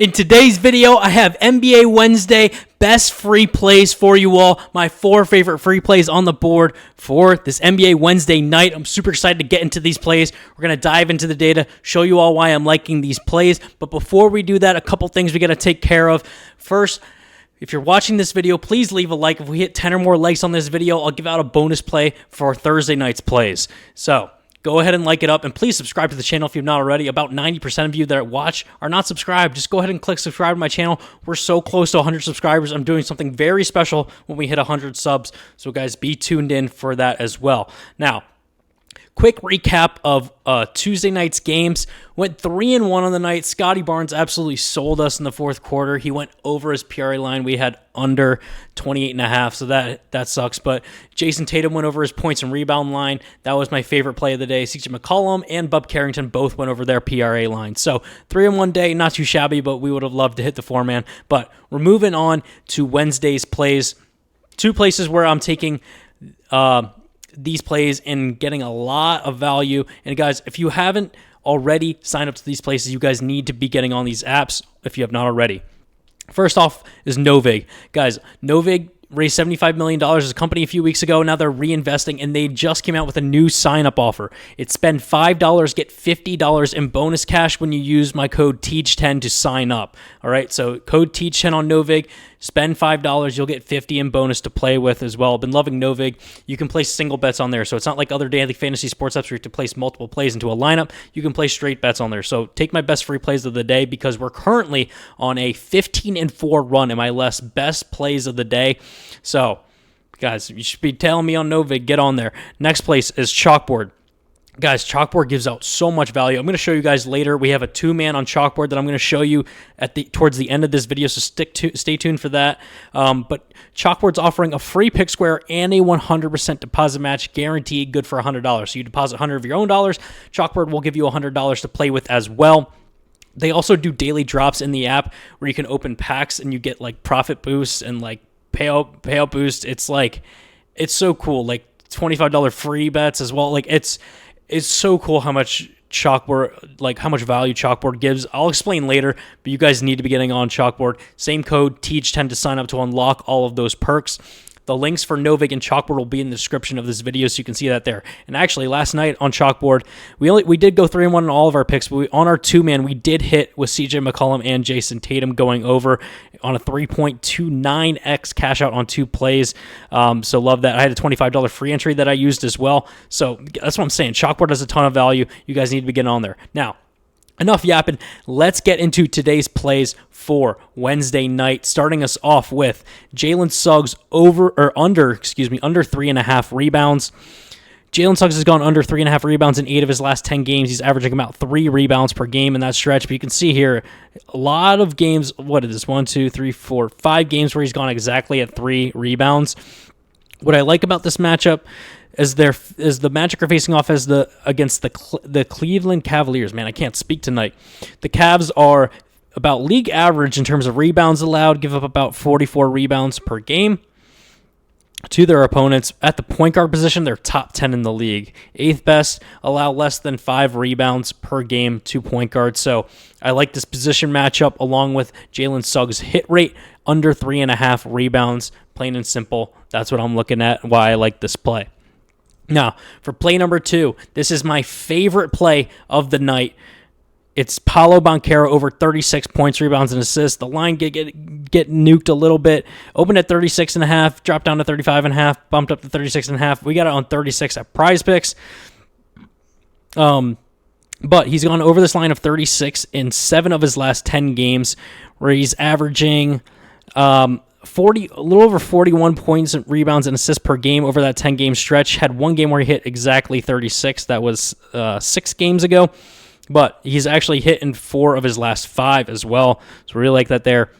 In today's video, I have NBA Wednesday best free plays for you all. My 4 favorite free plays on the board for this NBA Wednesday night. I'm super excited to get into these plays. We're going to dive into the data, show you all why I'm liking these plays. But before we do that, a couple things we got to take care of. First, if you're watching this video, please leave a like. If we hit 10 or more likes on this video, I'll give out a bonus play for Thursday night's plays. So go ahead and like it up, and please subscribe to the channel if you've not already. About 90% of you that watch are not subscribed. Just go ahead and click subscribe to my channel. We're so close to 100 subscribers. I'm doing something very special when we hit 100 subs, so guys, be tuned in for that as well. Now, quick recap of Tuesday night's games. Went 3-1 on the night. Scotty Barnes absolutely sold us in the fourth quarter. He went over his PRA line. We had under 28.5, so that sucks. But Jason Tatum went over his points and rebound line. That was my favorite play of the day. CJ McCollum and Bub Carrington both went over their PRA line. So 3-1 day, not too shabby, but we would have loved to hit the 4-man. But we're moving on to Wednesday's plays. 2 places where I'm taking these plays and getting a lot of value. And guys, if you haven't already signed up to these places, you guys need to be getting on these apps if you have not already. First off is Novig. Guys, Novig raised $75 million as a company a few weeks ago. Now they're reinvesting, and they just came out with a new sign-up offer. It's spend $5, get $50 in bonus cash when you use my code TEACH10 to sign up. All right, so code TEACH10 on Novig. Spend $5, you'll get $50 in bonus to play with as well. I've been loving Novig. You can place single bets on there, so it's not like other daily fantasy sports apps where you have to place multiple plays into a lineup. You can place straight bets on there. So take my best free plays of the day, because we're currently on a 15-4 run in my best plays of the day. So, guys, you should be telling me on Novig, get on there. Next place is Chalkboard. Guys, Chalkboard gives out so much value. I'm going to show you guys later. We have a 2-man on Chalkboard that I'm going to show you towards the end of this video, so stay tuned for that. But Chalkboard's offering a free pick square and a 100% deposit match guaranteed, good for $100. So you deposit $100 of your own dollars, Chalkboard will give you $100 to play with as well. They also do daily drops in the app where you can open packs and you get like profit boosts and like payout boost. It's so cool. Like $25 free bets as well. Like it's so cool how much Chalkboard, like how much value Chalkboard gives. I'll explain later, but you guys need to be getting on Chalkboard. Same code TEACH10 to sign up to unlock all of those perks. The links for Novig and Chalkboard will be in the description of this video, so you can see that there. And actually, last night on Chalkboard, we did go 3-1 on all of our picks, but on our 2-man, we did hit with CJ McCollum and Jason Tatum going over on a 3.29x cash out on 2 plays. So love that. I had a $25 free entry that I used as well. So that's what I'm saying. Chalkboard has a ton of value. You guys need to be getting on there. Now, enough yapping. Let's get into today's plays for Wednesday night. Starting us off with Jalen Suggs under 3.5 rebounds. Jalen Suggs has gone under 3.5 rebounds in 8 of his last 10 games. He's averaging about 3 rebounds per game in that stretch. But you can see here, a lot of games. What is this? 1, 2, 3, 4, 5 games where he's gone exactly at 3 rebounds. What I like about this matchup is the Magic are facing off against the Cleveland Cavaliers. Man, I can't speak tonight. The Cavs are about league average in terms of rebounds allowed, give up about 44 rebounds per game to their opponents. At the point guard position, they're top 10 in the league. 8th best, allow less than 5 rebounds per game to point guard. So I like this position matchup along with Jalen Suggs' hit rate under 3.5 rebounds. Plain and simple. That's what I'm looking at, why I like this play. Now, for play number 2, this is my favorite play of the night. It's Paolo Banchero over 36 points, rebounds, and assists. The line get nuked a little bit. Opened at 36.5, dropped down to 35.5, bumped up to 36.5. We got it on 36 at PrizePicks. But he's gone over this line of 36 in 7 of his last 10 games, where he's averaging a little over 41 points, rebounds, and assists per game over that 10-game stretch. Had 1 game where he hit exactly 36. That was 6 games ago. But he's actually hit in 4 of his last 5 as well. So really like that there.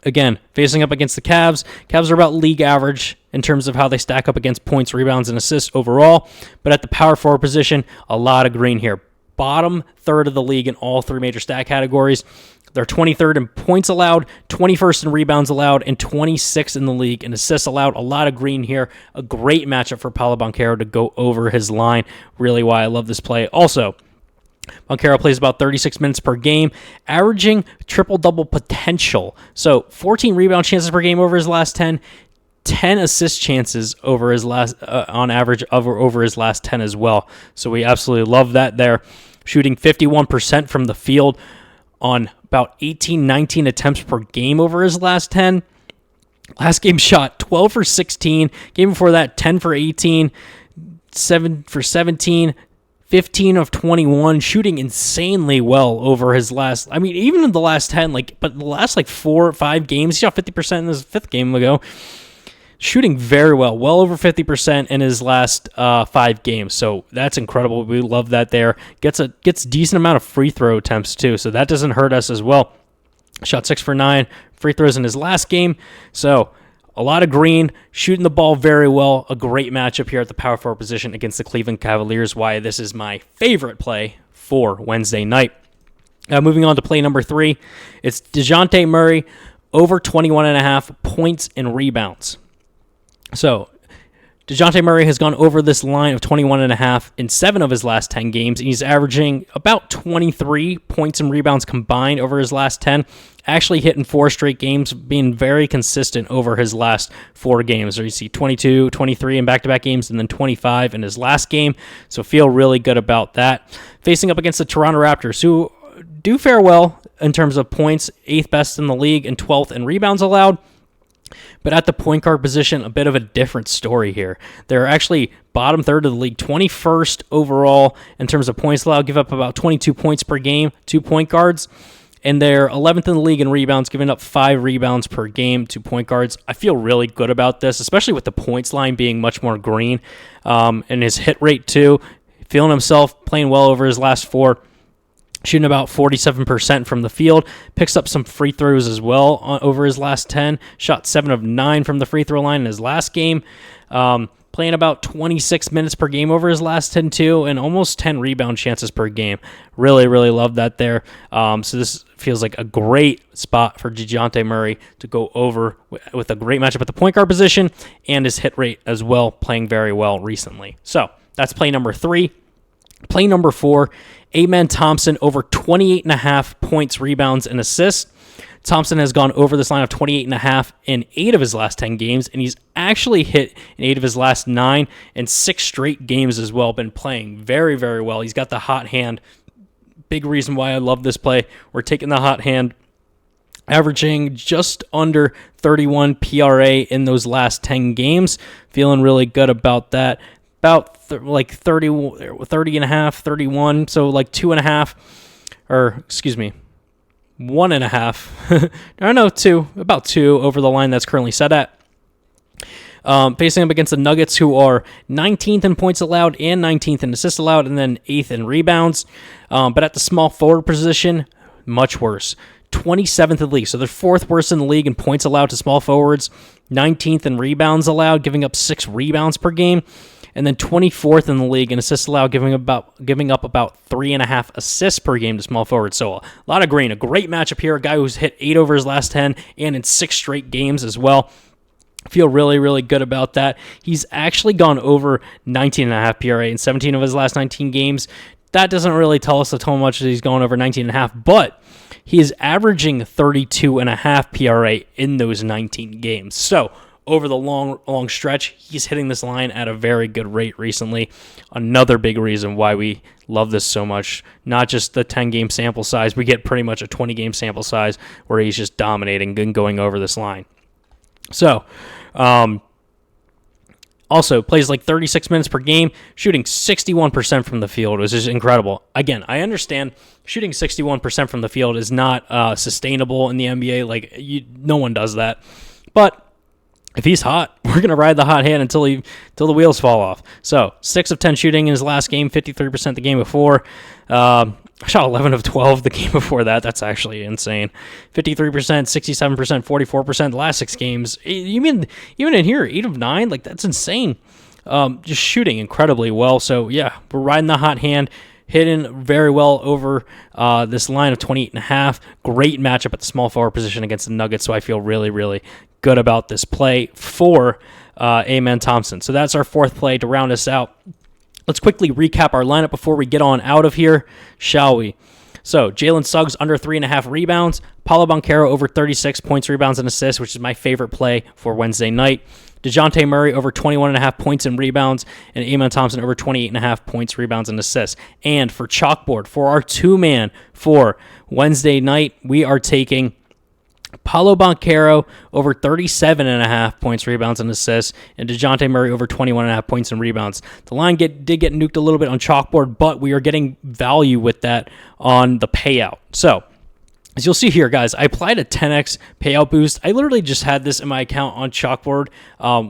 Again, facing up against the Cavs. Cavs are about league average in terms of how they stack up against points, rebounds, and assists overall. But at the power forward position, a lot of green here. Bottom third of the league in all 3 major stat categories. They're 23rd in points allowed, 21st in rebounds allowed, and 26th in the league in assists allowed. A lot of green here. A great matchup for Paolo Banchero to go over his line. Really why I love this play. Also, Banchero plays about 36 minutes per game, averaging triple-double potential. So 14 rebound chances per game over his last 10, 10 assist chances over his last, on average, over his last 10 as well. So we absolutely love that there. Shooting 51% from the field on about 18, 19 attempts per game over his last 10. Last game shot 12 for 16. Game before that, 10 for 18, 7 for 17, 15 of 21, shooting insanely well over his last, I mean, even in the last 10, but the last 4 or 5 games, he shot 50% in his 5th game ago. Shooting very well over 50% in his last 5 games. So that's incredible. We love that there. Gets decent amount of free throw attempts too, so that doesn't hurt us as well. Shot 6 for 9 free throws in his last game. So a lot of green, shooting the ball very well. A great matchup here at the power forward position against the Cleveland Cavaliers. Why this is my favorite play for Wednesday night. Moving on to play number 3. It's DeJounte Murray over 21.5 points and rebounds. So DeJounte Murray has gone over this line of 21.5 in 7 of his last 10 games. He's averaging about 23 points and rebounds combined over his last 10. Actually hitting 4 straight games, being very consistent over his last 4 games. So you see 22, 23 in back-to-back games, and then 25 in his last game. So feel really good about that. Facing up against the Toronto Raptors, who do fare well in terms of points, 8th best in the league and 12th in rebounds allowed. But at the point guard position, a bit of a different story here. They're actually bottom third of the league, 21st overall in terms of points allowed, give up about 22 points per game, 2 point guards. And they're 11th in the league in rebounds, giving up 5 rebounds per game to point guards. I feel really good about this, especially with the points line being much more green. And his hit rate, too. Feeling himself, playing well over his last 4. Shooting about 47% from the field. Picks up some free throws as well over his last 10. Shot 7 of 9 from the free throw line in his last game. Playing about 26 minutes per game over his last 10 too, and almost 10 rebound chances per game. Really, really love that there. So this feels like a great spot for DeJounte Murray to go over with a great matchup at the point guard position and his hit rate as well, playing very well recently. So that's play number 3. Play number 4, Amen Thompson over 28.5 points, rebounds, and assists. Thompson has gone over this line of 28.5 in 8 of his last 10 games, and he's actually hit in 8 of his last 9 and 6 straight games as well. Been playing very, very well. He's got the hot hand. Big reason why I love this play. We're taking the hot hand, averaging just under 31 PRA in those last 10 games. Feeling really good about that. About 30 and a half, 31, so 2.5, or excuse me, 1.5. No, 2, about 2 over the line that's currently set at. Facing up against the Nuggets, who are 19th in points allowed and 19th in assists allowed, and then 8th in rebounds. But at the small forward position, much worse. 27th in the league, so they're 4th worst in the league in points allowed to small forwards, 19th in rebounds allowed, giving up 6 rebounds per game. And then 24th in the league in assists allowed, giving up about 3.5 assists per game to small forwards. So a lot of green. A great matchup here. A guy who's hit 8 over his last 10 and in 6 straight games as well. Feel really, really good about that. He's actually gone over 19.5 PRA in 17 of his last 19 games. That doesn't really tell us how much he's going over 19.5, but he is averaging 32.5 PRA in those 19 games. So over the long stretch, he's hitting this line at a very good rate recently. Another big reason why we love this so much. Not just the 10-game sample size. We get pretty much a 20-game sample size where he's just dominating and going over this line. So, also plays 36 minutes per game, shooting 61% from the field, which is incredible. Again, I understand shooting 61% from the field is not sustainable in the NBA. No one does that. But if he's hot, we're going to ride the hot hand until the wheels fall off. So 6 of 10 shooting in his last game, 53% the game before. Shot 11 of 12 the game before that. That's actually insane. 53%, 67%, 44% the last 6 games. You mean even in here, 8 of 9? That's insane. Just shooting incredibly well. So yeah, we're riding the hot hand. Hitting very well over this line of 28.5. Great matchup at the small forward position against the Nuggets, so I feel really, really good about this play for Amen Thompson. So that's our 4th play to round us out. Let's quickly recap our lineup before we get on out of here, shall we? So, Jalen Suggs under 3.5 rebounds. Paolo Banchero over 36 points, rebounds, and assists, which is my favorite play for Wednesday night. DeJounte Murray over 21.5 points and rebounds, and Amen Thompson over 28.5 points, rebounds, and assists. And for Chalkboard, for our two-man for Wednesday night, we are taking Paolo Banchero over 37.5 points, rebounds, and assists, and DeJounte Murray over 21.5 points and rebounds. The line did get nuked a little bit on Chalkboard, but we are getting value with that on the payout. So, as you'll see here, guys, I applied a 10x payout boost. I literally just had this in my account on Chalkboard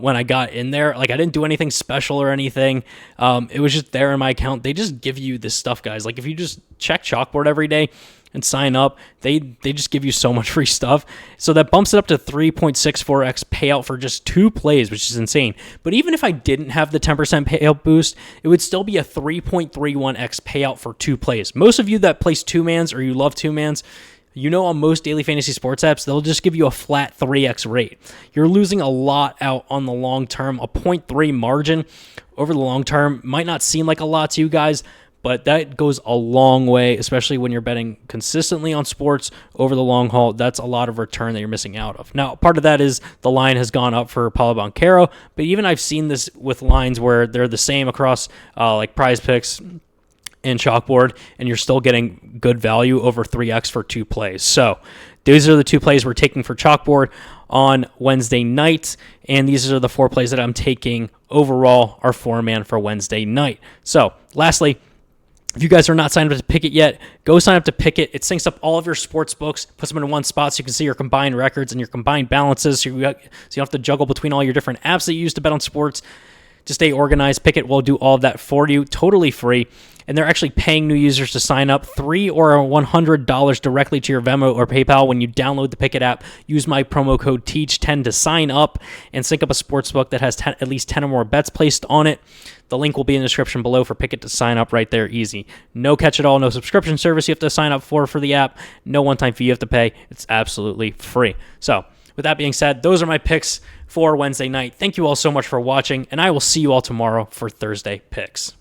when I got in there. Like, I didn't do anything special or anything. It was just there in my account. They just give you this stuff, guys. Like, if you just check Chalkboard every day and sign up, they just give you so much free stuff. So that bumps it up to 3.64x payout for just 2 plays, which is insane. But even if I didn't have the 10% payout boost, it would still be a 3.31x payout for 2 plays. Most of you that place 2-mans or you love 2-mans, you know, on most daily fantasy sports apps, they'll just give you a flat 3x rate. You're losing a lot out on the long term. A 0.3 margin over the long term might not seem like a lot to you guys, but that goes a long way, especially when you're betting consistently on sports over the long haul. That's a lot of return that you're missing out of. Now, part of that is the line has gone up for Paolo Banchero, but even I've seen this with lines where they're the same across like PrizePicks and Chalkboard, and you're still getting good value over 3x for 2 plays. So these are the 2 plays we're taking for Chalkboard on Wednesday night, and these are the 4 plays that I'm taking overall, our 4-man for Wednesday night. So lastly, if you guys are not signed up to Pikkit yet, go sign up to Pikkit. It syncs up all of your sports books, puts them in one spot so you can see your combined records and your combined balances, so you don't have to juggle between all your different apps that you use to bet on sports. To stay organized, Pikkit will do all of that for you, totally free. And they're actually paying new users to sign up $3 or $100 directly to your Venmo or PayPal when you download the Pikkit app. Use my promo code TEACH10 to sign up and sync up a sportsbook that has at least 10 or more bets placed on it. The link will be in the description below for Pikkit to sign up right there, easy. No catch at all, no subscription service you have to sign up for the app. No one-time fee you have to pay. It's absolutely free. So, with that being said, those are my picks for Wednesday night. Thank you all so much for watching, and I will see you all tomorrow for Thursday picks.